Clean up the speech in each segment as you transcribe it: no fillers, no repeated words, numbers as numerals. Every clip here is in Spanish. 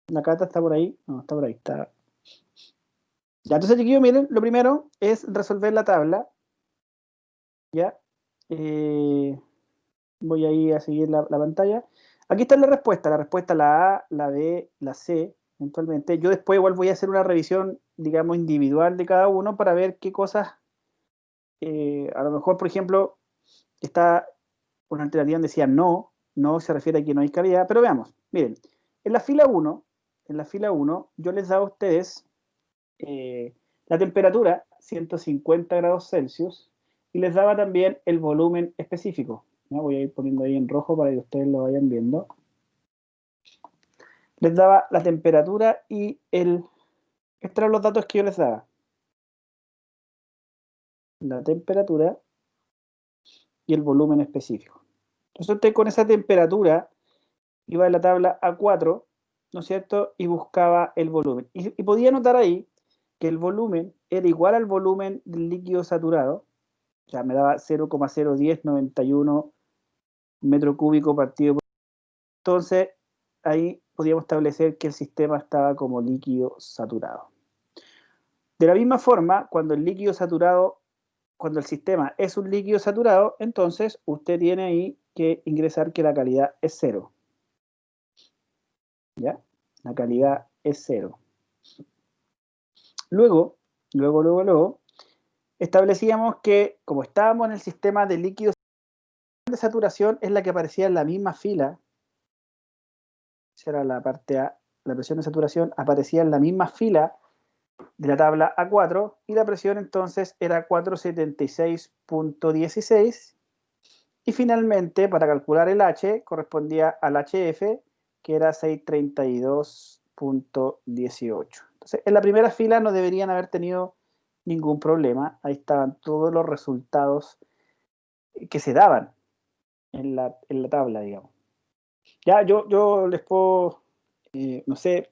La Cata está por ahí. No, está por ahí. Está. Ya, entonces, chiquillos, miren, lo primero es resolver la tabla. Ya. Voy ahí a seguir la pantalla. Aquí está la respuesta la A, la B, la C, eventualmente. Yo después igual voy a hacer una revisión, digamos, individual de cada uno para ver qué cosas, a lo mejor, por ejemplo, está una alternativa donde decía no, no se refiere a que no hay calidad, pero veamos, miren, en la fila 1, yo les daba a ustedes la temperatura, 150 grados Celsius, y les daba también el volumen específico. ¿Ya? Voy a ir poniendo ahí en rojo para que ustedes lo vayan viendo. Les daba la temperatura y estos eran los datos que yo les daba. La temperatura y el volumen específico. Entonces usted con esa temperatura iba a la tabla A4, ¿no es cierto? Y buscaba el volumen. Y podía notar ahí que el volumen era igual al volumen del líquido saturado, o sea, me daba 0,01091 metro cúbico partido por... Entonces, ahí podíamos establecer que el sistema estaba como líquido saturado. De la misma forma, cuando el líquido saturado, cuando el sistema es un líquido saturado, entonces usted tiene ahí que ingresar que la calidad es 0. ¿Ya? La calidad es 0. Luego, establecíamos que como estábamos en el sistema de líquidos de saturación es la que aparecía en la misma fila, esa era la parte A, la presión de saturación aparecía en la misma fila de la tabla A4 y la presión entonces era 476.16 y finalmente para calcular el H correspondía al HF que era 632.18. Entonces en la primera fila no deberían haber tenido ningún problema, ahí estaban todos los resultados que se daban en la tabla, digamos. Ya, yo les puedo, no sé,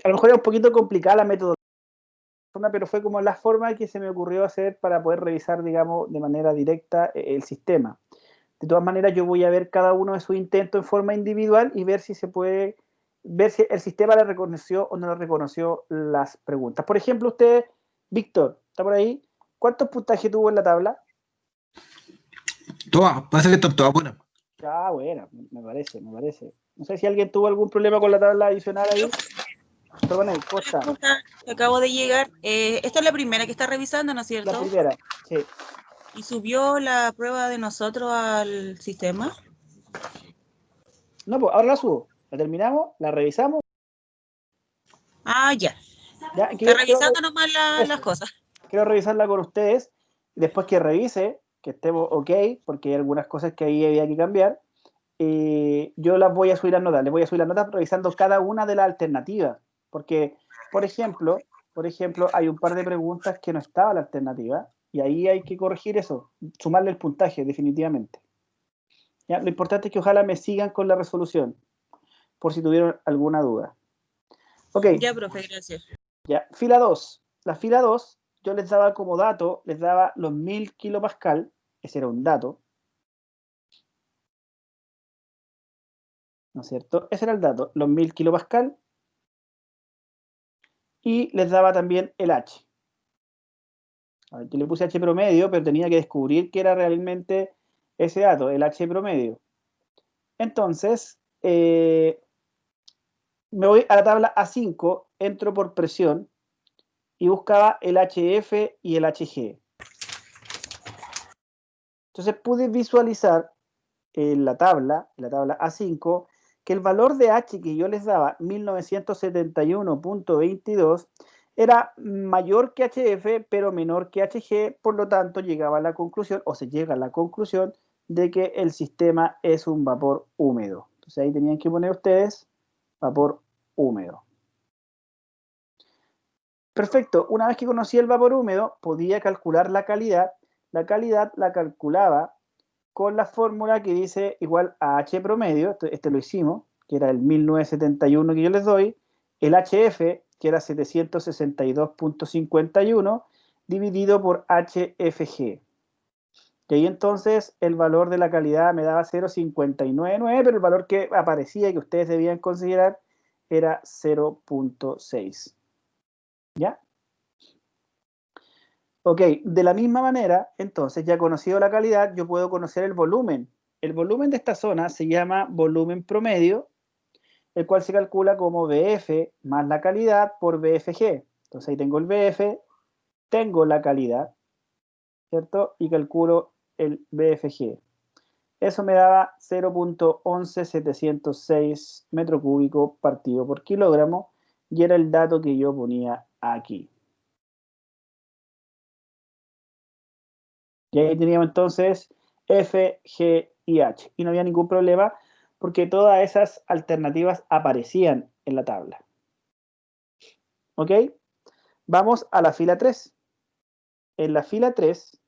a lo mejor era un poquito complicada la metodología, pero fue como la forma que se me ocurrió hacer para poder revisar, digamos, de manera directa el sistema. De todas maneras, yo voy a ver cada uno de sus intentos en forma individual y ver si se puede, ver si el sistema le reconoció o no le reconoció las preguntas. Por ejemplo, usted, Víctor, ¿está por ahí? ¿Cuántos puntajes tuvo en la tabla? Todas, parece que están todas buenas. Ah, bueno, me parece. No sé si alguien tuvo algún problema con la tabla adicional ahí. Perdón, ¿cómo está? Acabo de llegar. Esta es la primera que está revisando, ¿no es cierto? La primera, sí. ¿Y subió la prueba de nosotros al sistema? No, pues ahora la subo. La terminamos, la revisamos. Ah, ya. Ya, Está revisando nomás las cosas. Quiero revisarla con ustedes. Después que revise, que estemos ok, porque hay algunas cosas que ahí había que cambiar. Yo las voy a subir las notas. Les voy a subir las notas revisando cada una de las alternativas. Porque, por ejemplo, hay un par de preguntas que no estaba la alternativa. Y ahí hay que corregir eso. Sumarle el puntaje, definitivamente. ¿Ya? Lo importante es que ojalá me sigan con la resolución. Por si tuvieron alguna duda. Ok. Ya, profe, gracias. Ya, fila 2. La fila 2, yo les daba como dato, les daba los 1000 kilopascal, ese era un dato, ¿no es cierto? Ese era el dato, los 1000 kilopascal, y les daba también el H. Aquí le puse H promedio, pero tenía que descubrir que era realmente ese dato, el H promedio. Entonces, me voy a la tabla A5, entro por presión, y buscaba el HF y el HG. Entonces pude visualizar en la tabla A5, que el valor de H que yo les daba, 1971.22, era mayor que HF, pero menor que HG, por lo tanto llegaba a la conclusión, o se llega a la conclusión, de que el sistema es un vapor húmedo. Entonces ahí tenían que poner ustedes vapor húmedo. Perfecto, una vez que conocí el vapor húmedo, podía calcular la calidad. La calidad la calculaba con la fórmula que dice igual a H promedio, este lo hicimos, que era el 1971 que yo les doy, el HF, que era 762.51, dividido por HFG. Y ahí entonces el valor de la calidad me daba 0,599, pero el valor que aparecía y que ustedes debían considerar era 0.6. ¿Ya? Ok, de la misma manera, entonces, ya conocido la calidad, yo puedo conocer el volumen. El volumen de esta zona se llama volumen promedio, el cual se calcula como BF más la calidad por BFG. Entonces ahí tengo el BF, tengo la calidad, ¿cierto? Y calculo el BFG. Eso me daba 0.11706 metro cúbico partido por kilogramo y era el dato que yo ponía aquí. Y ahí teníamos entonces F, G y H. Y no había ningún problema porque todas esas alternativas aparecían en la tabla. ¿Ok? Vamos a la fila 3. En la fila 3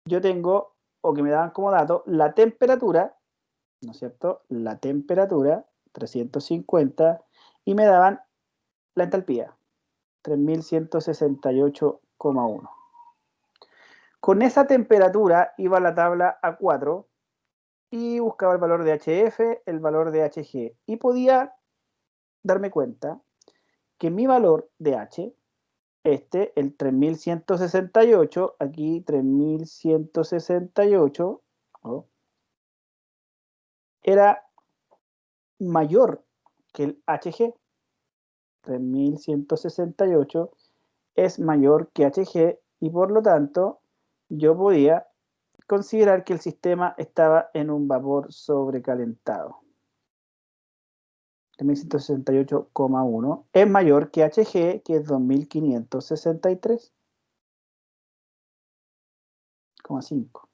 yo tengo, o que me daban como dato, la temperatura, ¿no es cierto? La temperatura, 350, y me daban la entalpía, 3168,1. Con esa temperatura iba a la tabla A4 y buscaba el valor de HF, el valor de HG, y podía darme cuenta que mi valor de H, el 3168, aquí 3168, ¿no?, era mayor que el HG. 3168 es mayor que HG y por lo tanto yo podía considerar que el sistema estaba en un vapor sobrecalentado. 3168,1 es mayor que HG, que es 2563,5.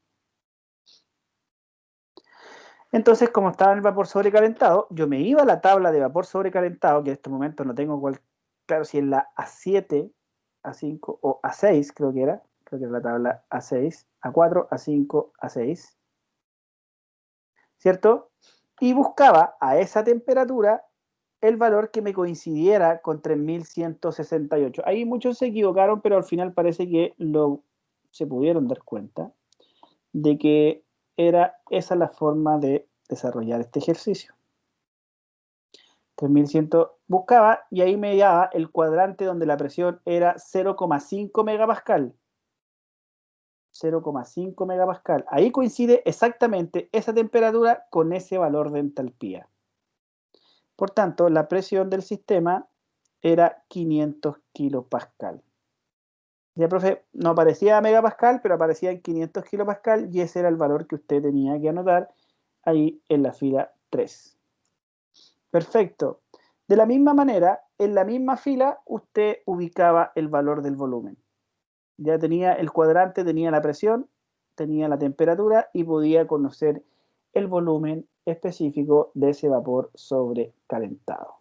Entonces, como estaba en el vapor sobrecalentado, yo me iba a la tabla de vapor sobrecalentado, que en este momento no tengo claro si es la A7, A5 o A6, creo que era la tabla A6, A4, A5, A6, ¿cierto? Y buscaba a esa temperatura el valor que me coincidiera con 3168. Ahí muchos se equivocaron, pero al final parece que se pudieron dar cuenta de que era esa la forma de desarrollar este ejercicio. 3100 buscaba y ahí me daba el cuadrante donde la presión era 0,5 megapascal. 0,5 megapascal. Ahí coincide exactamente esa temperatura con ese valor de entalpía. Por tanto, la presión del sistema era 500 kilopascal. Ya, profe, no aparecía megapascal, pero aparecía en 500 kilopascal y ese era el valor que usted tenía que anotar ahí en la fila 3. Perfecto. De la misma manera, en la misma fila, usted ubicaba el valor del volumen. Ya tenía el cuadrante, tenía la presión, tenía la temperatura y podía conocer el volumen específico de ese vapor sobrecalentado.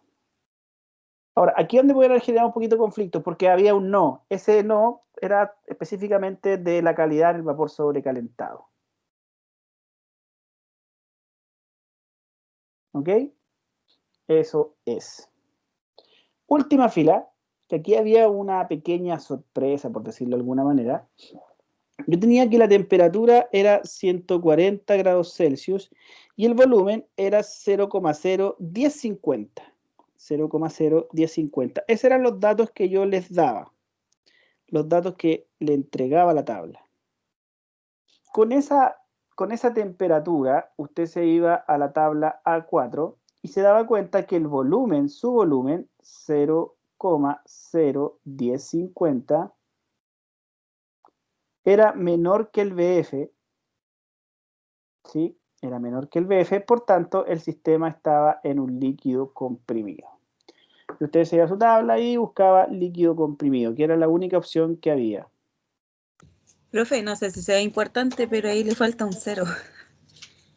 Ahora, aquí es donde puede generar un poquito de conflicto, porque había un no. Ese no era específicamente de la calidad del vapor sobrecalentado. ¿Ok? Eso es. Última fila, que aquí había una pequeña sorpresa, por decirlo de alguna manera. Yo tenía que la temperatura era 140 grados Celsius y el volumen era 0,01050. 0,01050. Esos eran los datos que yo les daba, los datos que le entregaba la tabla. Con esa temperatura, usted se iba a la tabla A4 y se daba cuenta que el volumen, su volumen, 0,01050, era menor que el BF, ¿sí? Era menor que el BF, por tanto, el sistema estaba en un líquido comprimido. Y usted se iba a su tabla y buscaba líquido comprimido, que era la única opción que había. Profe, no sé si sea importante, pero ahí le falta un 0.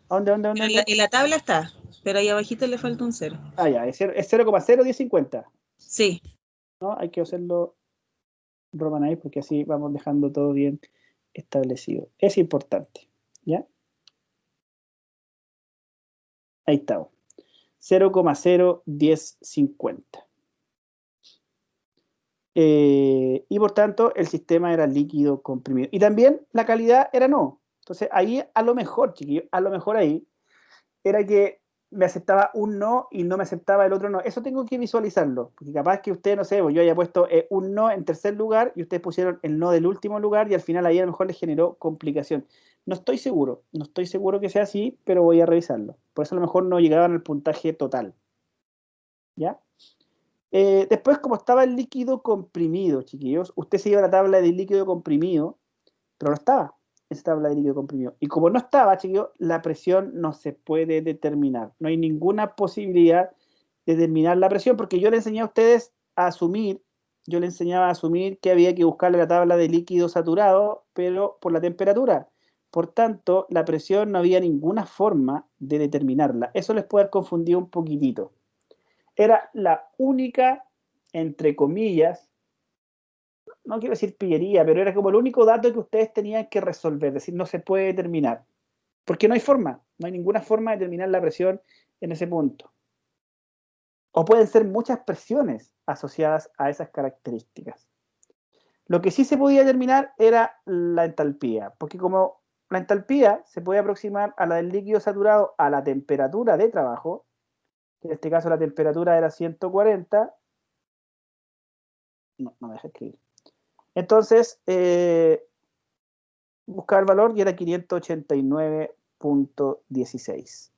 ¿Dónde? En la tabla está, pero ahí abajito le falta un 0. Ah, ya, es 0,01050. Sí. ¿No? Hay que hacerlo Romanay porque así vamos dejando todo bien establecido. Es importante, ¿ya? Ahí está. 0,01050. Y por tanto el sistema era líquido comprimido. Y también la calidad era no. Entonces ahí a lo mejor, chiquillos, a lo mejor ahí era que me aceptaba un no y no me aceptaba el otro no. Eso tengo que visualizarlo, porque capaz que usted, no sé, yo haya puesto un no en tercer lugar y ustedes pusieron el no del último lugar y al final ahí a lo mejor les generó complicación. No estoy seguro que sea así, pero voy a revisarlo. Por eso a lo mejor no llegaban al puntaje total. ¿Ya? Después, como estaba el líquido comprimido, chiquillos, usted se iba a la tabla del líquido comprimido, pero no estaba esa tabla de líquido comprimido. Y como no estaba, chiquillos, la presión no se puede determinar. No hay ninguna posibilidad de determinar la presión, porque yo le enseñé a ustedes a asumir, yo le enseñaba a asumir que había que buscarle la tabla de líquido saturado, pero por la temperatura. Por tanto, la presión no había ninguna forma de determinarla. Eso les puede haber confundido un poquitito. Era la única, entre comillas, no quiero decir pillería, pero era como el único dato que ustedes tenían que resolver, es decir, no se puede determinar, porque no hay forma, no hay ninguna forma de determinar la presión en ese punto. O pueden ser muchas presiones asociadas a esas características. Lo que sí se podía determinar era la entalpía, porque como la entalpía se puede aproximar a la del líquido saturado a la temperatura de trabajo, que en este caso la temperatura era 140, no me deja escribir. Entonces, buscaba el valor y era 589.16.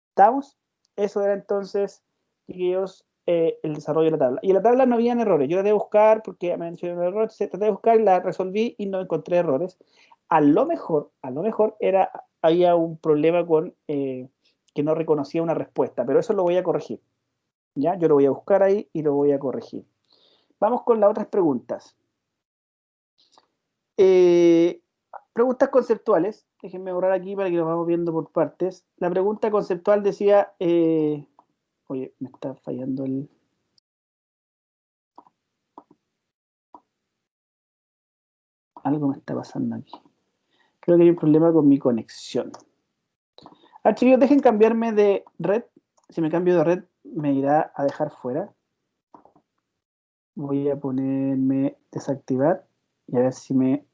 ¿Estamos? Eso era entonces, chiquillos, el desarrollo de la tabla. Y en la tabla no habían errores. Yo la traté de buscar porque me mencionaron errores, traté de buscar y la resolví y no encontré errores. A lo mejor había un problema con que no reconocía una respuesta, pero eso lo voy a corregir. ¿Ya? Yo lo voy a buscar ahí y lo voy a corregir. Vamos con las otras preguntas. Preguntas conceptuales. Déjenme borrar aquí para que lo vamos viendo por partes. La pregunta conceptual decía... oye, me está fallando el... Algo me está pasando aquí. Creo que hay un problema con mi conexión. Chicos, dejen cambiarme de red. Si me cambio de red, me irá a dejar fuera. Voy a ponerme desactivar y a ver si me...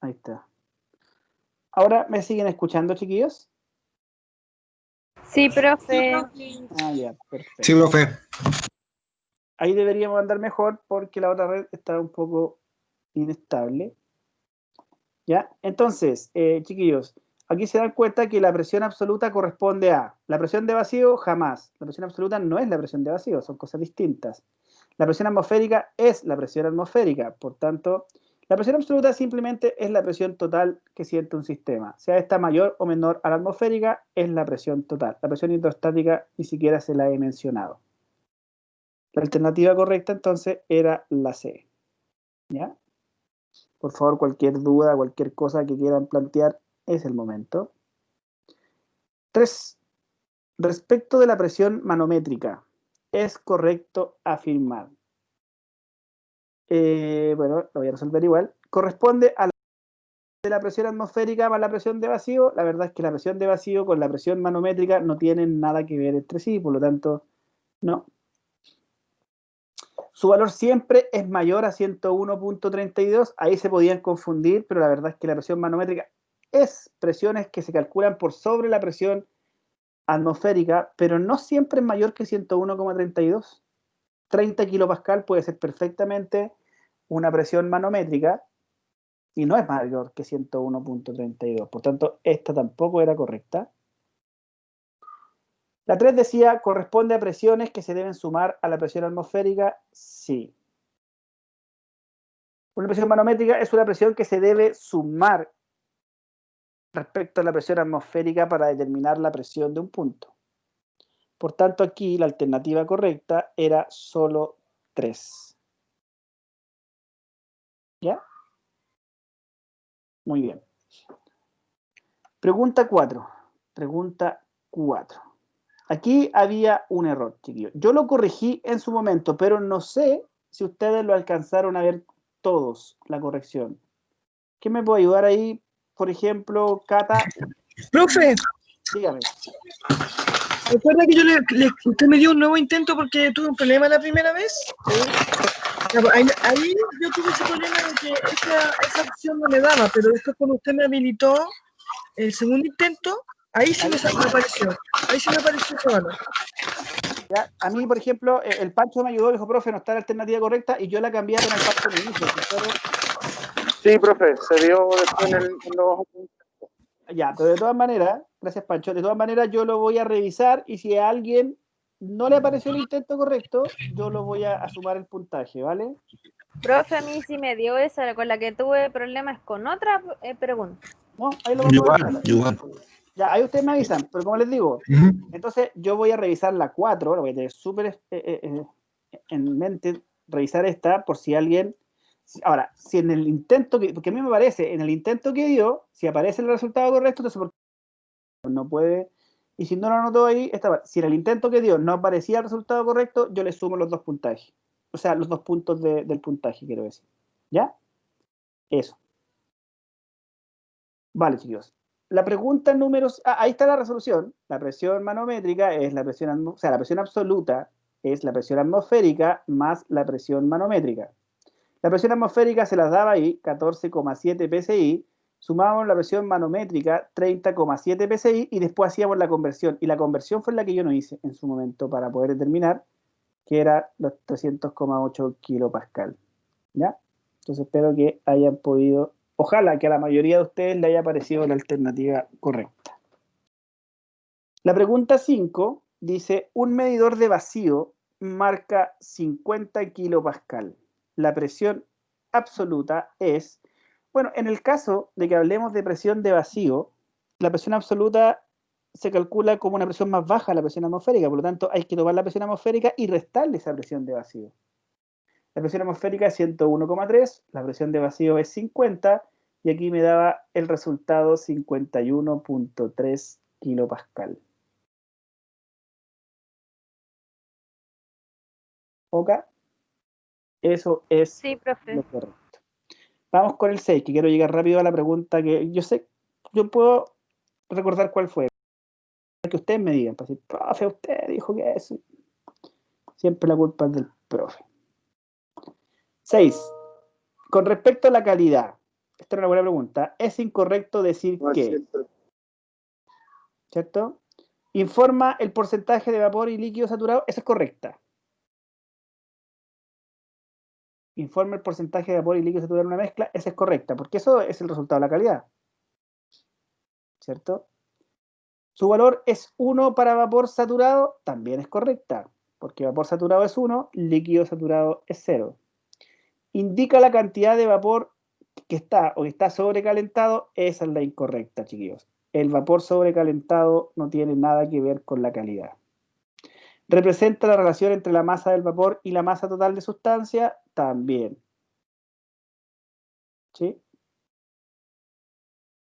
Ahí está. ¿Ahora me siguen escuchando, chiquillos? Sí, profe. Ya, perfecto. Sí, profe. Ahí deberíamos andar mejor porque la otra red está un poco inestable. ¿Ya? Entonces, chiquillos, aquí se dan cuenta que la presión absoluta corresponde a la presión de vacío, jamás. La presión absoluta no es la presión de vacío, son cosas distintas. La presión atmosférica es la presión atmosférica, por tanto, la presión absoluta simplemente es la presión total que siente un sistema. Sea esta mayor o menor a la atmosférica, es la presión total. La presión hidrostática ni siquiera se la he mencionado. La alternativa correcta entonces era la C. ¿Ya? Por favor, cualquier duda, cualquier cosa que quieran plantear, es el momento. 3. Respecto de la presión manométrica, ¿es correcto afirmar? Bueno, lo voy a resolver igual. Corresponde a la presión atmosférica más la presión de vacío. La verdad es que la presión de vacío con la presión manométrica no tienen nada que ver entre sí, por lo tanto, no. Su valor siempre es mayor a 101.32. Ahí se podían confundir, pero la verdad es que la presión manométrica es presiones que se calculan por sobre la presión atmosférica, pero no siempre es mayor que 101,32. 30 kilopascal puede ser perfectamente una presión manométrica y no es mayor que 101.32. Por tanto, esta tampoco era correcta. La 3 decía, ¿corresponde a presiones que se deben sumar a la presión atmosférica? Sí. Una presión manométrica es una presión que se debe sumar respecto a la presión atmosférica para determinar la presión de un punto. Por tanto, aquí la alternativa correcta era solo 3. ¿Ya? Muy bien. Pregunta 4. Pregunta 4. Aquí había un error, chiquillos. Yo lo corregí en su momento, pero no sé si ustedes lo alcanzaron a ver todos, la corrección. ¿Quién me puede ayudar ahí? Por ejemplo, Cata. Profe, Dígame. ¿recuerda que usted me dio un nuevo intento porque tuve un problema la primera vez? Ahí yo tuve ese problema de que esa opción no me daba, pero después cuando usted me habilitó el segundo intento, ahí sí me apareció. Ahí sí me apareció ese valor. ¿Ya? A mí, por ejemplo, el Pancho me ayudó, dijo, profe, no está la alternativa correcta, y yo la cambié con el Pancho me dijo. Sí, profe, se vio después en los... Ya, pero de todas maneras, gracias Pancho, de todas maneras yo lo voy a revisar y si a alguien no le apareció el intento correcto, yo lo voy a sumar el puntaje, ¿vale? Profe, a mí sí me dio esa, con la que tuve problemas con otra pregunta. No, ahí lo vamos a ver. Igual. Ya, ahí ustedes me avisan, pero como les digo, entonces yo voy a revisar la 4, lo voy a tener súper en mente, revisar esta por si alguien... Ahora, si en el intento, porque a mí me parece, en el intento que dio, si aparece el resultado correcto, entonces ¿por qué no puede? Y si no lo anotó ahí, si en el intento que dio no aparecía el resultado correcto, yo le sumo los 2 puntajes. O sea, los 2 puntos del puntaje, quiero decir. ¿Ya? Eso. Vale, chicos. La pregunta número... ahí está la resolución. La presión manométrica es la presión... O sea, la presión absoluta es la presión atmosférica más la presión manométrica. La presión atmosférica se las daba ahí, 14,7 psi, sumábamos la presión manométrica, 30,7 psi, y después hacíamos la conversión. Y la conversión fue la que yo no hice en su momento para poder determinar, que era los 300,8 kilopascal. ¿Ya? Entonces espero que hayan podido, ojalá que a la mayoría de ustedes le haya parecido la alternativa correcta. La pregunta 5 dice, un medidor de vacío marca 50 kilopascal. La presión absoluta es, bueno, en el caso de que hablemos de presión de vacío, la presión absoluta se calcula como una presión más baja a la presión atmosférica, por lo tanto hay que tomar la presión atmosférica y restarle esa presión de vacío. La presión atmosférica es 101,3, la presión de vacío es 50, y aquí me daba el resultado 51,3 kilopascal. ¿Ok? Eso es Sí, profe. lo correcto. Vamos con el 6, que quiero llegar rápido a la pregunta que yo sé, yo puedo recordar cuál fue. Que ustedes me digan, para decir, profe, usted dijo que eso. Siempre la culpa es del profe. 6. Con respecto a la calidad, esta es una buena pregunta, ¿es incorrecto decir No es que? cierto. ¿Cierto? Informa el porcentaje de vapor y líquido saturado, esa es correcta. Informa el porcentaje de vapor y líquido saturado en una mezcla, esa es correcta, porque eso es el resultado de la calidad. ¿Cierto? Su valor es 1 para vapor saturado, también es correcta, porque vapor saturado es 1, líquido saturado es 0. Indica la cantidad de vapor que está o que está sobrecalentado, esa es la incorrecta, chiquillos. El vapor sobrecalentado no tiene nada que ver con la calidad. ¿Representa la relación entre la masa del vapor y la masa total de sustancia? También. ¿Sí?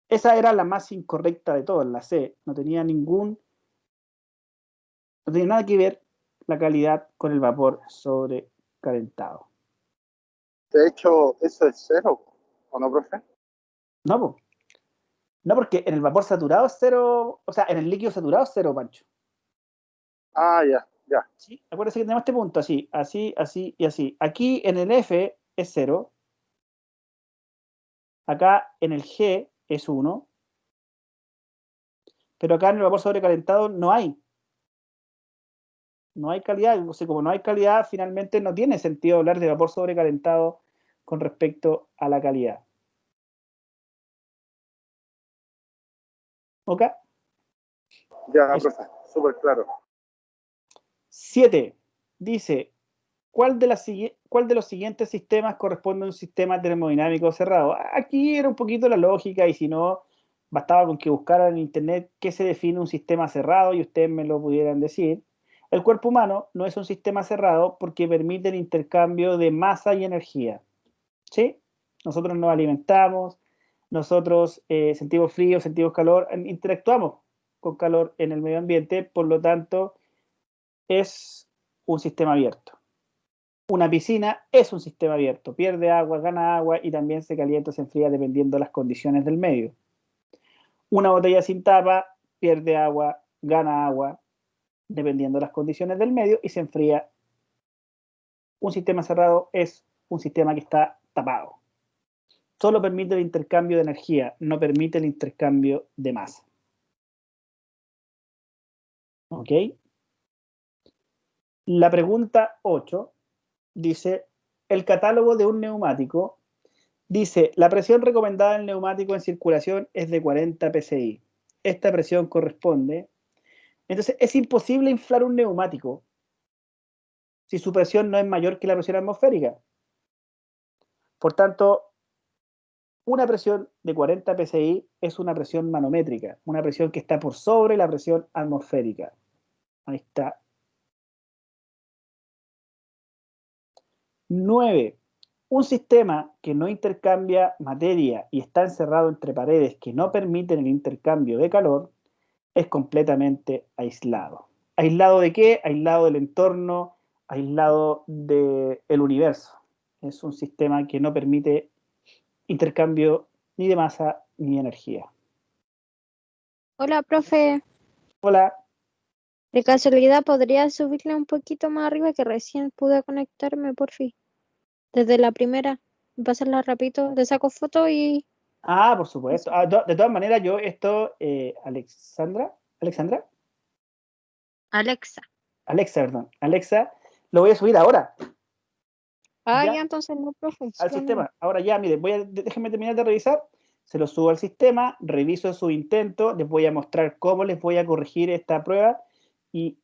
Esa era la más incorrecta de todas, la C. No tenía nada que ver la calidad con el vapor sobrecalentado. De hecho, eso es 0, ¿o no, profe? No, po. No, porque en el vapor saturado es 0, o sea, en el líquido saturado es 0, Pancho. Ah, ya. ¿Sí? Acuérdense que tenemos este punto, así, así, así y así. Aquí en el F es 0. Acá en el G es 1. Pero acá en el vapor sobrecalentado no hay. No hay calidad. O sea, como no hay calidad, finalmente no tiene sentido hablar de vapor sobrecalentado con respecto a la calidad. ¿Ok? Ya, Eso. profe, súper claro. 7. Dice, ¿cuál de los siguientes sistemas corresponde a un sistema termodinámico cerrado? Aquí era un poquito la lógica, y si no, bastaba con que buscaran en internet qué se define un sistema cerrado y ustedes me lo pudieran decir. El cuerpo humano no es un sistema cerrado porque permite el intercambio de masa y energía. ¿Sí? Nosotros nos alimentamos, nosotros sentimos frío, sentimos calor, interactuamos con calor en el medio ambiente, por lo tanto, es un sistema abierto. Una piscina es un sistema abierto, pierde agua, gana agua y también se calienta o se enfría dependiendo de las condiciones del medio. Una botella sin tapa pierde agua, gana agua dependiendo de las condiciones del medio y se enfría. Un sistema cerrado es un sistema que está tapado. Solo permite el intercambio de energía, no permite el intercambio de masa. ¿Ok? La pregunta 8 dice, el catálogo de un neumático dice, la presión recomendada del neumático en circulación es de 40 psi. Esta presión corresponde. Entonces, es imposible inflar un neumático si su presión no es mayor que la presión atmosférica. Por tanto, una presión de 40 psi es una presión manométrica, una presión que está por sobre la presión atmosférica. Ahí está. 9. Un sistema que no intercambia materia y está encerrado entre paredes que no permiten el intercambio de calor es completamente aislado. ¿Aislado de qué? Aislado del entorno, aislado del universo. Es un sistema que no permite intercambio ni de masa ni de energía. Hola, profe. Hola. De casualidad, ¿podría subirle un poquito más arriba que recién pude conectarme, por fin? Desde la primera. Pasarla rapidito, le saco foto y... Ah, por supuesto. Ah, de todas maneras, yo esto, Alexandra, Alexa, perdón, Alexa, lo voy a subir ahora. Ah, ¿Ya? ya, entonces no, profe. Al solo sistema. Ahora ya, mire, déjenme terminar de revisar. Se lo subo al sistema, reviso su intento, les voy a mostrar cómo les voy a corregir esta prueba y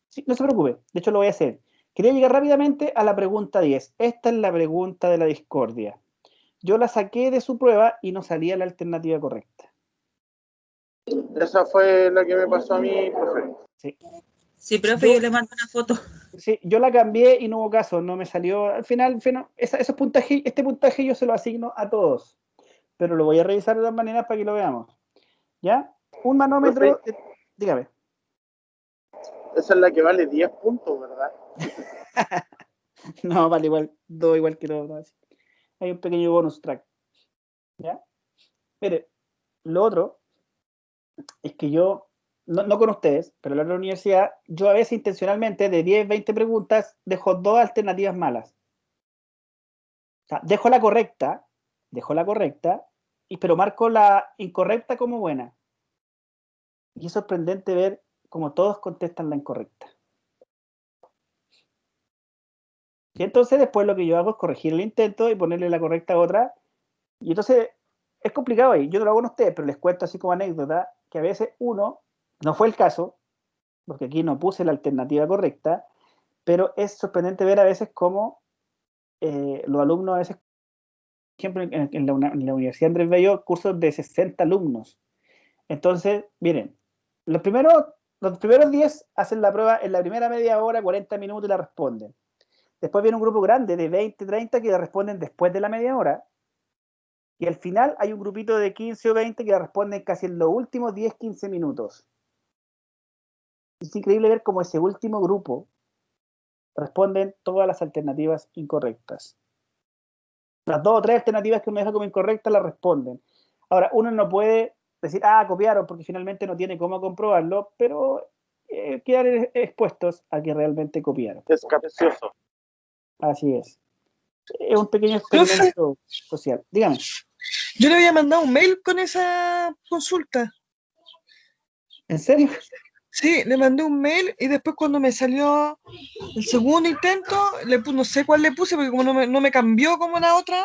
sí, no se preocupe, de hecho lo voy a hacer. Quería llegar rápidamente a la pregunta 10. Esta es la pregunta de la discordia. Yo la saqué de su prueba y no salía la alternativa correcta. Esa fue la que me pasó a mí, profe. Sí. Sí, profe, yo le mando una foto. Sí, yo la cambié y no hubo caso, no me salió. Al final, esos puntajes, este puntaje yo se lo asigno a todos, pero lo voy a revisar de todas maneras para que lo veamos. ¿Ya? Un manómetro, dígame. Esa es la que vale 10 puntos, ¿verdad? No, vale igual, dos igual que todo. ¿No? Hay un pequeño bonus track. ¿Ya? Mire, lo otro es que yo, no con ustedes, pero en la otra universidad, yo a veces intencionalmente de 10, 20 preguntas dejo dos alternativas malas. O sea, dejo la correcta, pero marco la incorrecta como buena. Y es sorprendente ver cómo todos contestan la incorrecta. Y entonces después lo que yo hago es corregir el intento y ponerle la correcta a otra. Y entonces es complicado ahí. Yo no lo hago con ustedes, pero les cuento así como anécdota que a veces uno, no fue el caso, porque aquí no puse la alternativa correcta, pero es sorprendente ver a veces cómo los alumnos a veces, por ejemplo, en la Universidad Andrés Bello, cursos de 60 alumnos. Entonces, miren, los primeros 10 hacen la prueba en la primera media hora, 40 minutos y la responden. Después viene un grupo grande de 20, 30 que la responden después de la media hora. Y al final hay un grupito de 15 o 20 que la responden casi en los últimos 10, 15 minutos. Es increíble ver cómo ese último grupo responden todas las alternativas incorrectas. Las dos o tres alternativas que uno deja como incorrectas las responden. Ahora, uno no puede decir, copiaron, porque finalmente no tiene cómo comprobarlo, pero quedan expuestos a que realmente copiaron. Es capcioso. Así es. Es un pequeño Profe, experimento social. Dígame. yo le había mandado un mail con esa consulta. ¿En serio? Sí, le mandé un mail y después cuando me salió el segundo intento, no sé cuál le puse porque como no me cambió como la otra,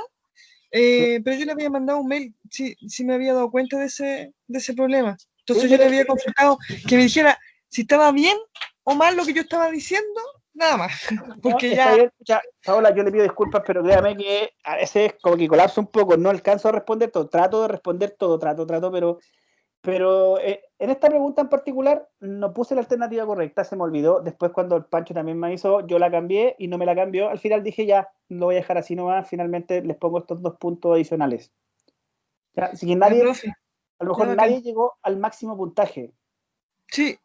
pero yo le había mandado un mail, sí me había dado cuenta de ese problema. Entonces Sí, yo le había consultado que me dijera si estaba bien o mal lo que yo estaba diciendo, nada más. Porque está bien. Ya, Paola, yo le pido disculpas, pero créame que a veces como que colapso un poco, no alcanzo a responder todo, trato de responder todo, pero en esta pregunta en particular no puse la alternativa correcta, se me olvidó. Después cuando el Pancho también me hizo, yo la cambié y no me la cambió. Al final dije ya, lo voy a dejar así nomás, finalmente les pongo estos 2 puntos adicionales. Ya, así que nadie, profe, a lo mejor ya, nadie llegó al máximo puntaje. sí,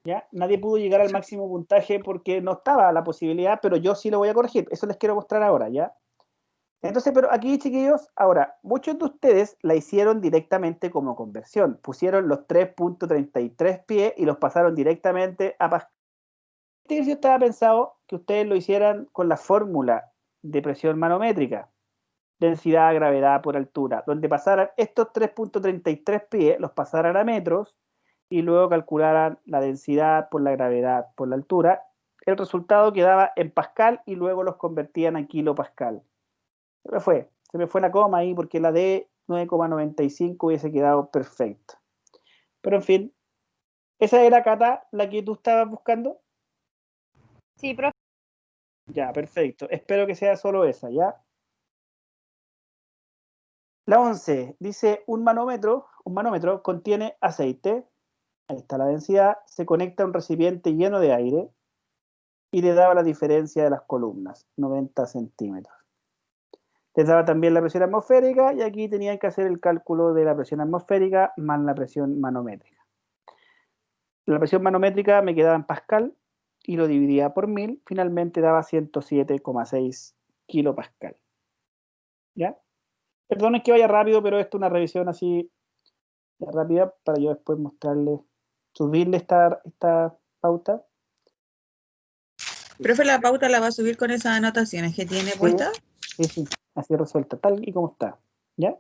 ¿Ya? Nadie pudo llegar al máximo puntaje porque no estaba la posibilidad, pero yo sí lo voy a corregir. Eso les quiero mostrar ahora, ¿ya? Entonces, pero aquí, chiquillos, ahora, muchos de ustedes la hicieron directamente como conversión. Pusieron los 3.33 pies y los pasaron directamente a Pascal. Este ejercicio estaba pensado que ustedes lo hicieran con la fórmula de presión manométrica, densidad, gravedad por altura, donde pasaran estos 3.33 pies, los pasaran a metros y luego calcularan la densidad por la gravedad por la altura. El resultado quedaba en pascal y luego los convertían a kilopascal. Se me fue la coma ahí porque la de 9,95 hubiese quedado perfecto. Pero en fin, ¿esa era, Cata, la que tú estabas buscando? Sí, profe. Ya, perfecto. Espero que sea solo esa, ¿ya? La 11 dice un manómetro contiene aceite, ahí está la densidad, se conecta a un recipiente lleno de aire y le daba la diferencia de las columnas, 90 centímetros. Les daba también la presión atmosférica y aquí tenían que hacer el cálculo de la presión atmosférica más la presión manométrica. La presión manométrica me quedaba en pascal y lo dividía por 1000, finalmente daba 107,6 kilopascal. ¿Ya? Perdonen que vaya rápido, pero esto es una revisión así rápida para yo después mostrarles, subirle esta pauta. Profe, la pauta la va a subir con esas anotaciones que tiene puestas. Sí, así resuelta, tal y como está. ¿Ya?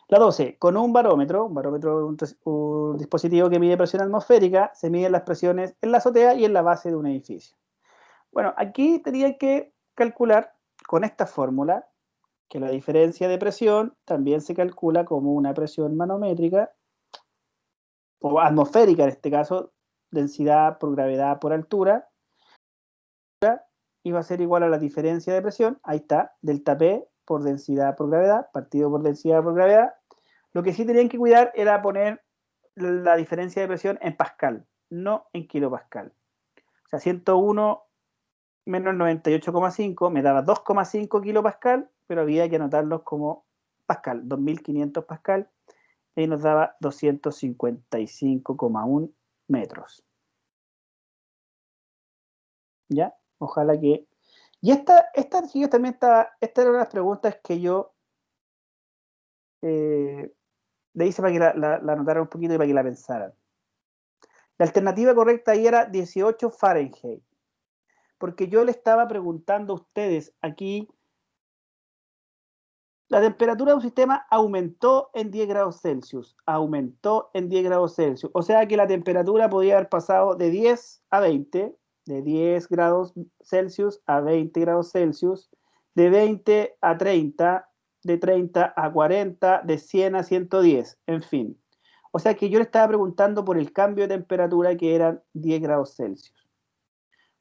La 12, con un barómetro es un dispositivo que mide presión atmosférica, se miden las presiones en la azotea y en la base de un edificio. Bueno, aquí tenía que calcular con esta fórmula que la diferencia de presión también se calcula como una presión manométrica, o atmosférica en este caso, densidad por gravedad por altura, y va a ser igual a la diferencia de presión, ahí está, delta P por densidad por gravedad, partido por densidad por gravedad. Lo que sí tenían que cuidar era poner la diferencia de presión en pascal, no en kilopascal. O sea, 101 menos 98,5 me daba 2,5 kilopascal, pero había que anotarlos como pascal, 2500 pascal, y nos daba 255,1 metros. ¿Ya? Ojalá que... Y esta chicos, también esta era una de las preguntas que yo le hice para que la anotaran un poquito y para que la pensaran. La alternativa correcta ahí era 18 Fahrenheit. Porque yo le estaba preguntando a ustedes aquí, la temperatura de un sistema aumentó en 10 grados Celsius. Aumentó en 10 grados Celsius. O sea que la temperatura podía haber pasado de 10 a 20, de 10 grados Celsius a 20 grados Celsius, de 20 a 30, de 30 a 40, de 100 a 110, en fin. O sea que yo le estaba preguntando por el cambio de temperatura que eran 10 grados Celsius.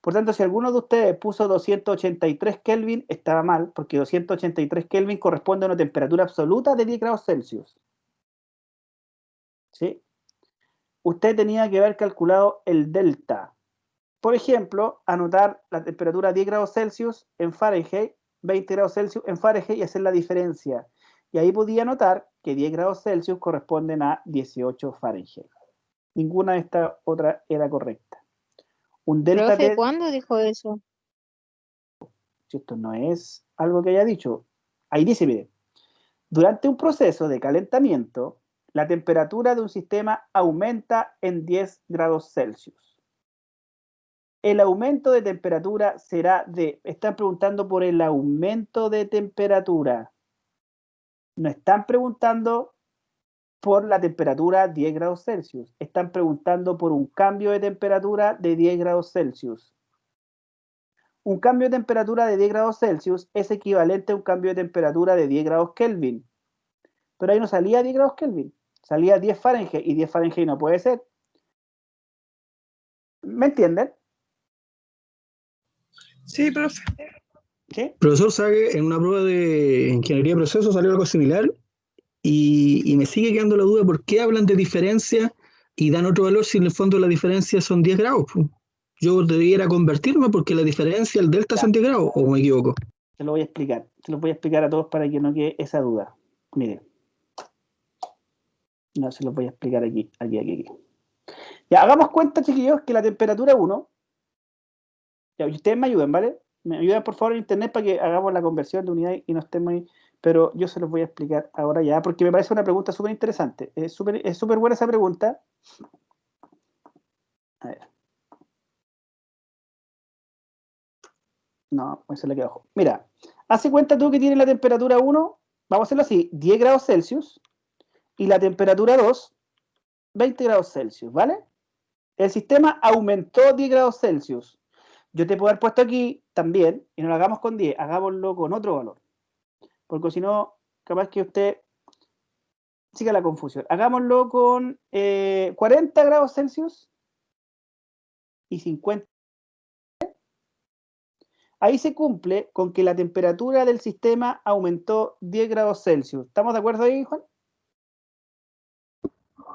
Por tanto, si alguno de ustedes puso 283 Kelvin, estaba mal, porque 283 Kelvin corresponde a una temperatura absoluta de 10 grados Celsius. ¿Sí? Usted tenía que haber calculado el delta. Por ejemplo, anotar la temperatura 10 grados Celsius en Fahrenheit, 20 grados Celsius en Fahrenheit y hacer la diferencia. Y ahí podía notar que 10 grados Celsius corresponden a 18 Fahrenheit. Ninguna de estas otras era correcta. Un delta Profe, T, ¿cuándo dijo eso? si esto no es algo que haya dicho, ahí dice, mire, durante un proceso de calentamiento, la temperatura de un sistema aumenta en 10 grados Celsius. El aumento de temperatura será de, están preguntando por el aumento de temperatura. No están preguntando por la temperatura 10 grados Celsius. Están preguntando por un cambio de temperatura de 10 grados Celsius. Un cambio de temperatura de 10 grados Celsius es equivalente a un cambio de temperatura de 10 grados Kelvin. Pero ahí no salía 10 grados Kelvin, salía 10 Fahrenheit y 10 Fahrenheit no puede ser. ¿Me entienden? Sí, profe. ¿Sí? Profesor, sabe que en una prueba de ingeniería de procesos salió algo similar y me sigue quedando la duda por qué hablan de diferencia y dan otro valor si en el fondo la diferencia son 10 grados. Yo debiera convertirme porque la diferencia, el delta son 10 grados, ¿o me equivoco? Se lo voy a explicar. Se lo voy a explicar a todos para que no quede esa duda. Miren. No, se los voy a explicar aquí. Ya, hagamos cuenta, chiquillos, que la temperatura 1, ya, ustedes me ayudan, ¿vale? Me ayudan, por favor, en internet para que hagamos la conversión de unidad y no estemos ahí. Pero yo se los voy a explicar ahora ya, porque me parece una pregunta súper interesante. Es súper buena esa pregunta. A ver. No, pues se le queda abajo. Mira, hace cuenta tú que tienes la temperatura 1, vamos a hacerlo así, 10 grados Celsius, y la temperatura 2, 20 grados Celsius, ¿vale? El sistema aumentó 10 grados Celsius. Yo te puedo haber puesto aquí también, y no lo hagamos con 10, hagámoslo con otro valor. Porque si no, capaz que usted siga la confusión. Hagámoslo con 40 grados Celsius y 50. Ahí se cumple con que la temperatura del sistema aumentó 10 grados Celsius. ¿Estamos de acuerdo ahí, Juan?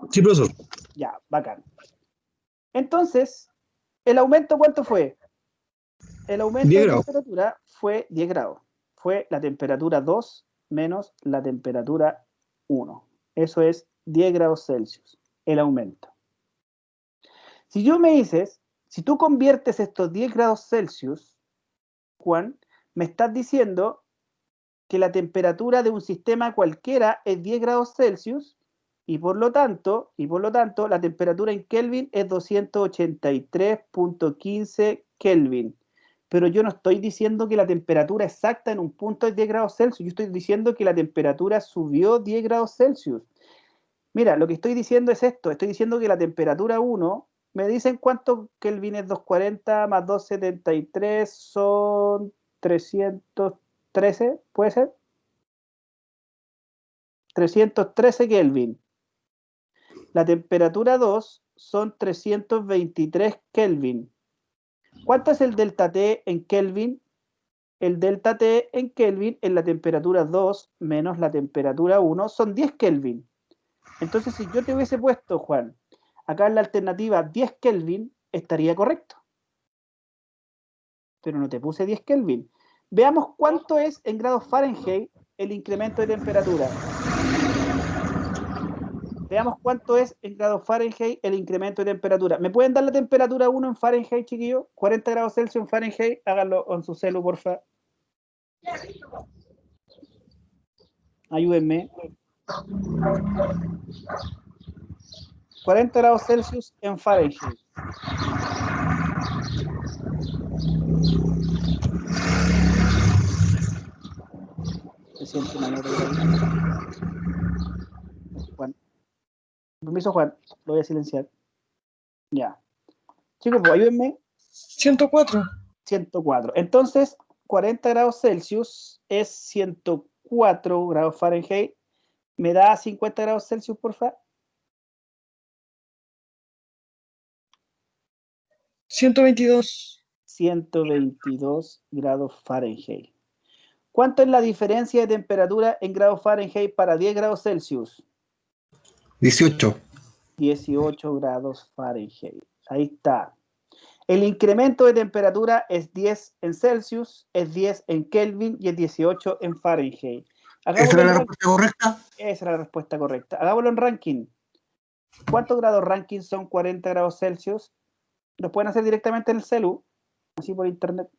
Sí, profesor. Ya, bacán. Entonces, ¿el aumento cuánto fue? El aumento 10 de grados. temperatura fue 10 grados. Fue la temperatura 2 menos la temperatura 1. Eso es 10 grados Celsius, el aumento. Si yo me dices, si tú conviertes estos 10 grados Celsius, Juan, me estás diciendo que la temperatura de un sistema cualquiera es 10 grados Celsius y por lo tanto, la temperatura en Kelvin es 283.15 Kelvin. Pero yo no estoy diciendo que la temperatura exacta en un punto es 10 grados Celsius, yo estoy diciendo que la temperatura subió 10 grados Celsius. Mira, lo que estoy diciendo es esto, estoy diciendo que la temperatura 1, me dicen cuánto Kelvin es 240 más 273 son 313, ¿puede ser? 313 Kelvin. La temperatura 2 son 323 Kelvin. ¿Cuánto es el delta T en Kelvin? El delta T en Kelvin en la temperatura 2 menos la temperatura 1 son 10 Kelvin. Entonces, si yo te hubiese puesto, Juan, acá en la alternativa 10 Kelvin, estaría correcto. Pero no te puse 10 Kelvin. Veamos cuánto es en grados Fahrenheit el incremento de temperatura. Veamos cuánto es en grados Fahrenheit el incremento de temperatura. ¿Me pueden dar la temperatura 1 en Fahrenheit, chiquillos? 40 grados Celsius en Fahrenheit. Háganlo con su celu, porfa. Ayúdenme. 40 grados Celsius en Fahrenheit. Se siente una nota por ahí. Juan. Permiso, Juan. Lo voy a silenciar. Ya. Chicos, pues ayúdenme. 104. 104. Entonces, 40 grados Celsius es 104 grados Fahrenheit. ¿Me da 50 grados Celsius, por favor? 122. 122 grados Fahrenheit. ¿Cuánto es la diferencia de temperatura en grados Fahrenheit para 10 grados Celsius? 18. 18 grados Fahrenheit. Ahí está. El incremento de temperatura es 10 en Celsius, es 10 en Kelvin y es 18 en Fahrenheit. ¿Esa era la respuesta correcta? Esa era la respuesta correcta. Hagámoslo en ranking. ¿Cuántos grados ranking son 40 grados Celsius? Los pueden hacer directamente en el celu, así por internet.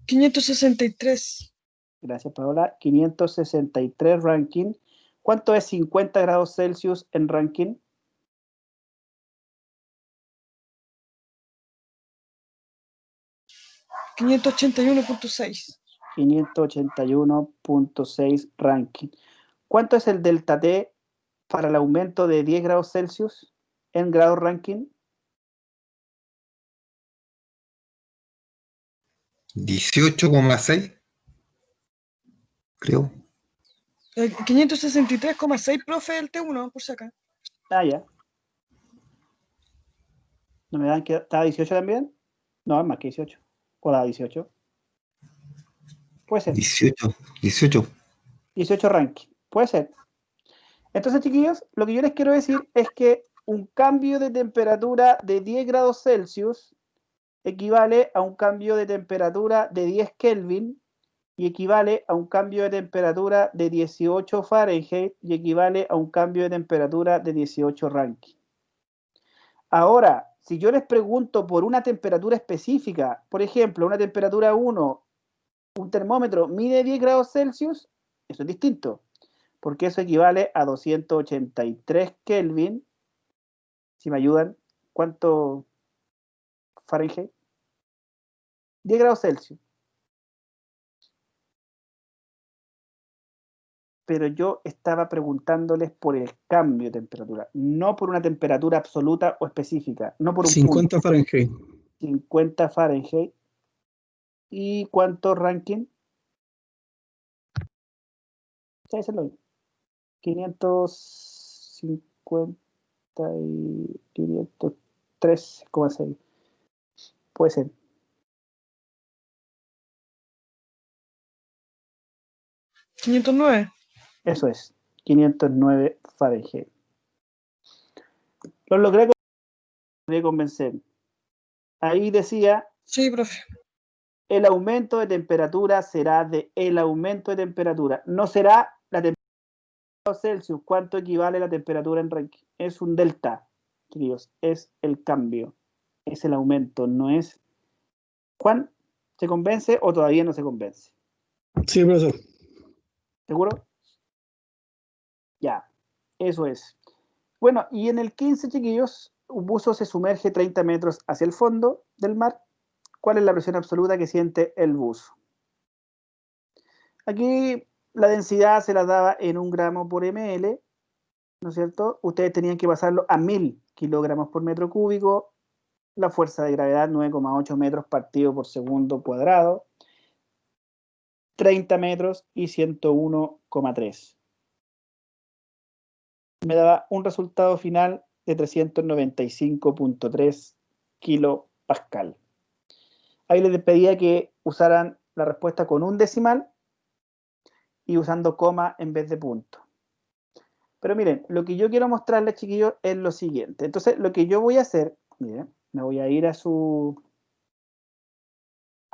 $563. Gracias, Paola. 563 ranking. ¿Cuánto es 50 grados Celsius en ranking? $581.6. 581.6 ranking. ¿Cuánto es el delta T para el aumento de 10 grados Celsius en grados ranking? 18,6. Creo. 563,6, profe, el T1, por si acá. Ah, ya. ¿No me dan que estaba 18 también? No, es más que 18. ¿O da 18? Puede ser. 18. 18 ranking. Puede ser. Entonces, chiquillos, lo que yo les quiero decir es que un cambio de temperatura de 10 grados Celsius equivale a un cambio de temperatura de 10 Kelvin y equivale a un cambio de temperatura de 18 Fahrenheit y equivale a un cambio de temperatura de 18 Rankine. Ahora, si yo les pregunto por una temperatura específica, por ejemplo, una temperatura 1, un termómetro mide 10 grados Celsius, eso es distinto. porque eso equivale a 283 Kelvin. Si me ayudan, ¿cuánto Fahrenheit? 10 grados Celsius. Pero yo estaba preguntándoles por el cambio de temperatura, no por una temperatura absoluta o específica, no por un 50 punto. Fahrenheit. 50 Fahrenheit. ¿Y cuánto ranking? Ya se lo doy. 550 y 503,6. Puede ser. ¿509? Eso es. 509 Fahrenheit. Lo logré convencer. Ahí decía, Sí, profe. el aumento de temperatura será de el aumento de temperatura. No será la temperatura Celsius. ¿Cuánto equivale la temperatura en ranking? Es un delta, queridos. Es el cambio. Es el aumento. No es... Juan, ¿se convence o todavía no se convence? Sí, profesor. ¿Seguro? Ya. Eso es. Bueno, y en el 15, chiquillos, un buzo se sumerge 30 metros hacia el fondo del mar. ¿Cuál es la presión absoluta que siente el buzo? Aquí la densidad se la daba en 1 gramo por ml, ¿no es cierto? Ustedes tenían que pasarlo a 1000 kilogramos por metro cúbico. La fuerza de gravedad 9,8 metros partido por segundo cuadrado. 30 metros y 101,3. Me daba un resultado final de 395,3 kilopascal. Ahí les pedía que usaran la respuesta con un decimal y usando coma en vez de punto. Pero miren, lo que yo quiero mostrarles, chiquillos, es lo siguiente. Entonces, lo que yo voy a hacer, miren, me voy a ir a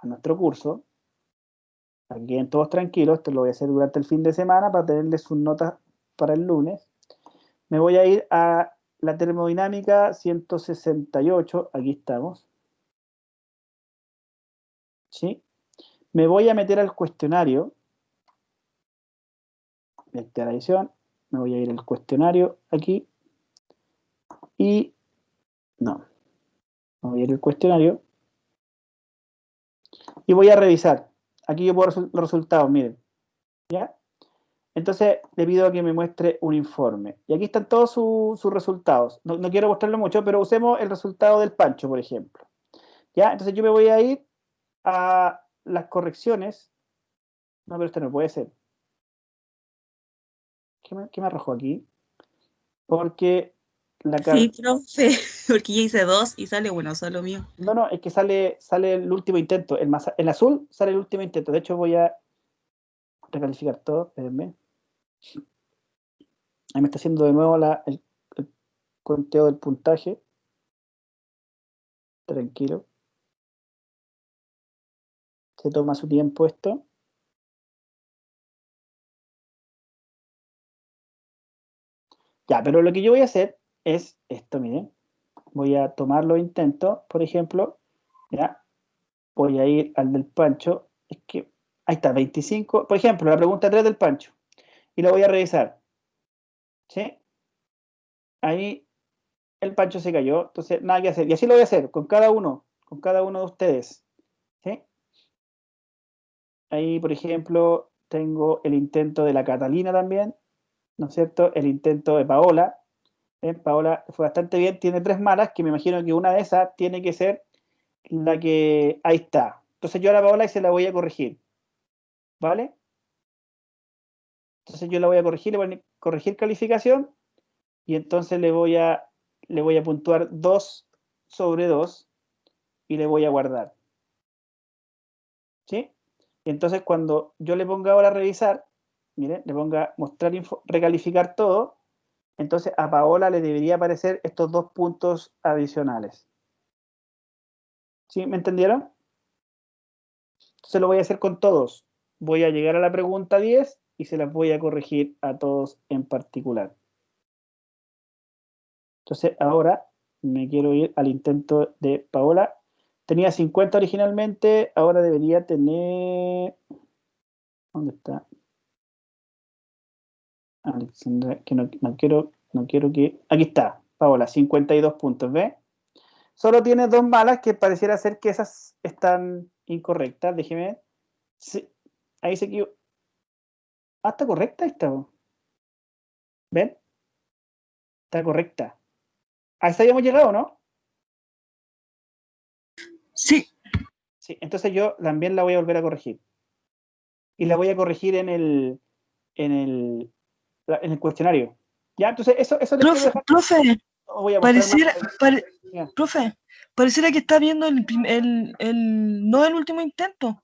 nuestro curso. Aquí queden todos tranquilos, esto lo voy a hacer durante el fin de semana para tenerles sus notas para el lunes. Me voy a ir a la termodinámica 168, aquí estamos. ¿Sí? Me voy a meter al cuestionario. Esta edición. Me voy a ir al cuestionario aquí. Y no. Me voy a ir al cuestionario. Y voy a revisar. Aquí yo puedo los resultados, miren. ¿Ya? Entonces le pido que me muestre un informe. Y aquí están todos sus resultados. No quiero mostrarlo mucho, pero usemos el resultado del Pancho, por ejemplo. ¿Ya? Entonces yo me voy a ir a las correcciones. No, pero esto no puede ser. ¿Qué me arrojó aquí? Porque la Sí, profe, porque yo hice 2 y sale uno solo mío. No, es que sale el último intento. El azul sale el último intento. De hecho, voy a recalificar todo. Espérenme. Ahí me está haciendo de nuevo el conteo del puntaje. Tranquilo. Se toma su tiempo esto. Ya, pero lo que yo voy a hacer es esto, miren. Voy a tomar los intentos, por ejemplo. Ya. Voy a ir al del Pancho. Es que, ahí está, 25. Por ejemplo, la pregunta 3 del Pancho. Y la voy a revisar. ¿Sí? Ahí el Pancho se cayó. Entonces, nada que hacer. Y así lo voy a hacer con cada uno de ustedes. ¿Sí? Ahí, por ejemplo, tengo el intento de la Catalina también, ¿no es cierto? El intento de Paola. Paola fue bastante bien, tiene 3 malas, que me imagino que una de esas tiene que ser la que... Ahí está. Entonces yo a la Paola se la voy a corregir. ¿Vale? Entonces yo la voy a corregir, le voy a corregir calificación y entonces le voy a puntuar 2 sobre 2 y le voy a guardar. ¿Sí? Y entonces cuando yo le ponga ahora a revisar, miren, le ponga mostrar recalificar todo, entonces a Paola le debería aparecer estos 2 puntos adicionales. ¿Sí? ¿Me entendieron? Entonces lo voy a hacer con todos. Voy a llegar a la pregunta 10 y se las voy a corregir a todos en particular. Entonces ahora me quiero ir al intento de Paola. Tenía 50 originalmente, ahora debería tener... ¿Dónde está? Alexandra, que no quiero que... Aquí está, Paola, 52 puntos, ¿ves? Solo tiene 2 malas que pareciera ser que esas están incorrectas. Déjeme ver. Sí, ahí se equivocó. Ah, está correcta esta. ¿Ven? Está correcta. A esta habíamos llegado, ¿no? Sí, Sí, entonces yo también la voy a volver a corregir. Y la voy a corregir en el cuestionario. Ya, entonces eso les quiero dejar. profe, No voy a mostrar más. Ya. profe, pareciera que está viendo no el último intento.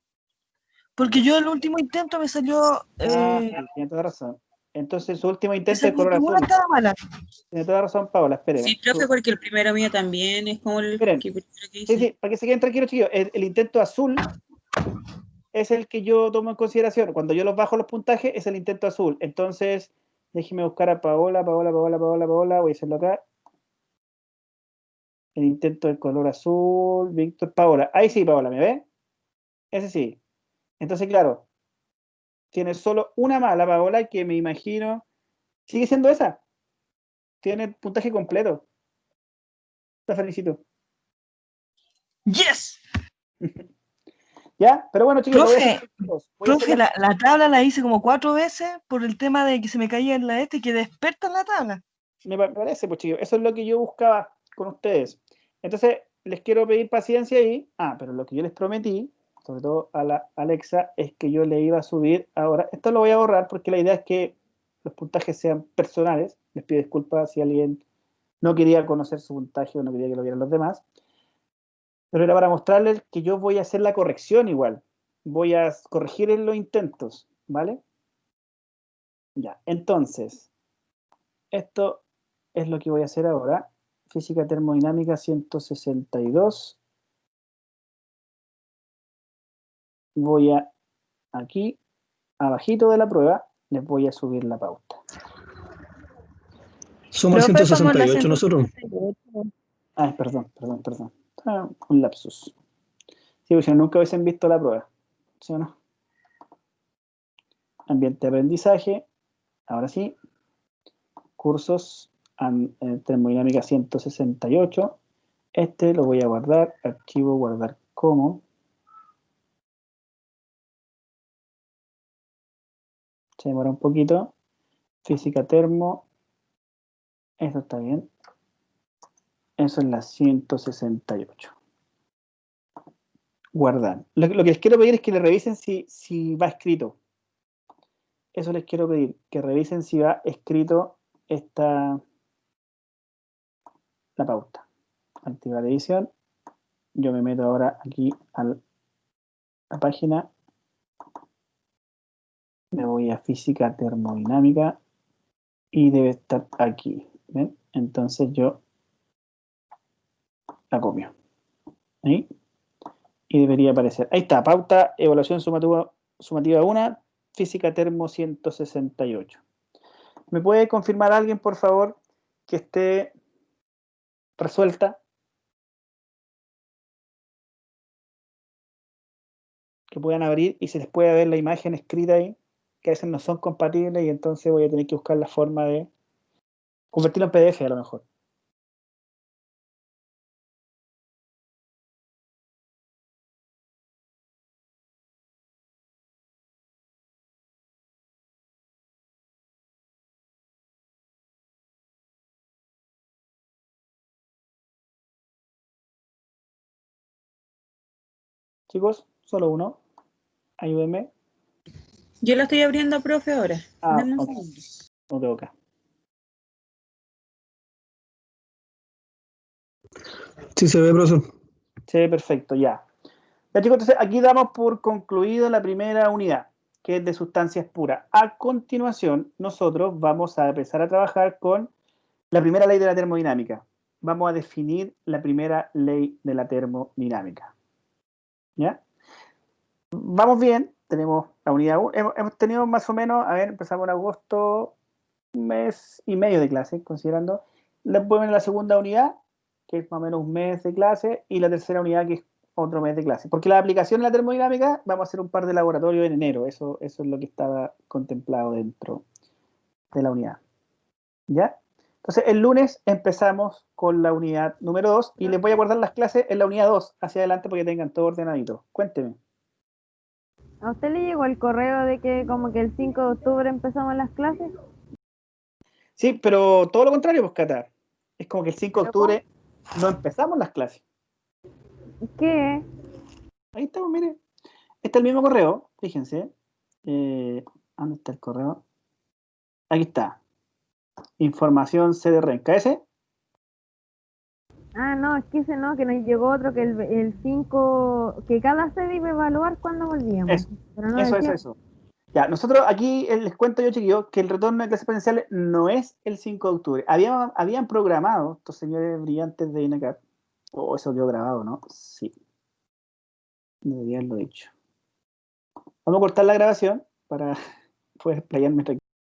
Porque yo el último intento me salió. Sí, tiene toda razón. Entonces su último intento Esa es color azul. ninguna estaba mala. Tiene toda razón, Paola, espéreme. Sí, profe, porque el primero mío también es como el Esperen. que Sí, hice. sí, para que se queden tranquilos, chicos. El intento azul es el que yo tomo en consideración. Cuando yo los bajo los puntajes, es el intento azul. Entonces, déjeme buscar a Paola. Voy a hacerlo acá. El intento del color azul. Víctor, Paola. Ahí sí, Paola, ¿me ve? Ese sí. Entonces, claro, tiene solo una mala, Paola, que me imagino sigue siendo esa. Tiene puntaje completo. Te felicito. ¡Yes! ¿Ya? Pero bueno, chicos, Profe, la tabla la hice como 4 veces por el tema de que se me caía en la y quedé experta en la tabla. Me parece, pues chicos, eso es lo que yo buscaba con ustedes. Entonces, les quiero pedir paciencia ahí. Pero lo que yo les prometí, sobre todo a la Alexa, es que yo le iba a subir ahora. Esto lo voy a borrar porque la idea es que los puntajes sean personales. Les pido disculpas si alguien no quería conocer su puntaje o no quería que lo vieran los demás. Pero era para mostrarles que yo voy a hacer la corrección igual. Voy a corregir en los intentos, ¿vale? Ya, entonces, esto es lo que voy a hacer ahora. Física termodinámica 162. Voy a, aquí, abajito de la prueba, les voy a subir la pauta. Somos el Profe, somos la 168 nosotros. 168. Perdón. Un lapsus. Sí, porque nunca hubiesen visto la prueba. ¿Sí o no? Ambiente de aprendizaje. Ahora sí. Cursos. Termodinámica 168. Este lo voy a guardar. Archivo, guardar como. Se demora un poquito. Física termo. Eso está bien. Eso es la 168. Guardar. Lo que les quiero pedir es que le revisen si va escrito. Eso les quiero pedir. Que revisen si va escrito la pauta. Activar edición. Yo me meto ahora aquí a la página. Me voy a física termodinámica. Y debe estar aquí. ¿Ven? Entonces yo la copio. ¿Ahí? Y debería aparecer. Ahí está, pauta, evaluación sumativa 1, física termo 168. ¿Me puede confirmar alguien, por favor, que esté resuelta? Que puedan abrir y se les pueda ver la imagen escrita ahí, que a veces no son compatibles y entonces voy a tener que buscar la forma de convertirlo en PDF a lo mejor. Chicos, solo uno. Ayúdenme. Yo la estoy abriendo, profe, ahora. Dame un Ok. segundo. No tengo acá. Sí se ve, profesor. Sí, perfecto, ya. Ya chicos, entonces aquí damos por concluido la primera unidad, que es de sustancias puras. A continuación, nosotros vamos a empezar a trabajar con la primera ley de la termodinámica. Vamos a definir la primera ley de la termodinámica. ¿Ya? Vamos bien, tenemos la unidad 1. Hemos tenido más o menos, empezamos en agosto, un mes y medio de clase, considerando. Después viene la segunda unidad, que es más o menos un mes de clase, y la tercera unidad, que es otro mes de clase. Porque la aplicación de la termodinámica, vamos a hacer un par de laboratorios en enero. Eso es lo que estaba contemplado dentro de la unidad. ¿Ya? Entonces, el lunes empezamos con la unidad número 2 y les voy a guardar las clases en la unidad 2 hacia adelante porque tengan todo ordenadito. Cuénteme. ¿A usted le llegó el correo de que como que el 5 de octubre empezamos las clases? Sí, pero todo lo contrario, pues, Cata. Es como que el 5 de ¿Pero octubre no empezamos las clases. ¿Qué? Ahí estamos, mire. Está el mismo correo, fíjense. ¿Dónde está el correo? Aquí está. Información CDR. ¿KS? Ah, no, es que ese no, que nos llegó otro que el 5, que cada sede iba a evaluar cuando volvíamos. Eso, Pero no eso, decía. eso. Ya, nosotros aquí les cuento yo, chiquillos, que el retorno de clases presenciales no es el 5 de octubre. Habían programado estos señores brillantes de INACAP. O eso quedó grabado, ¿no? Sí. Debería haberlo dicho. Vamos a cortar la grabación para poder explayarme tranquilo.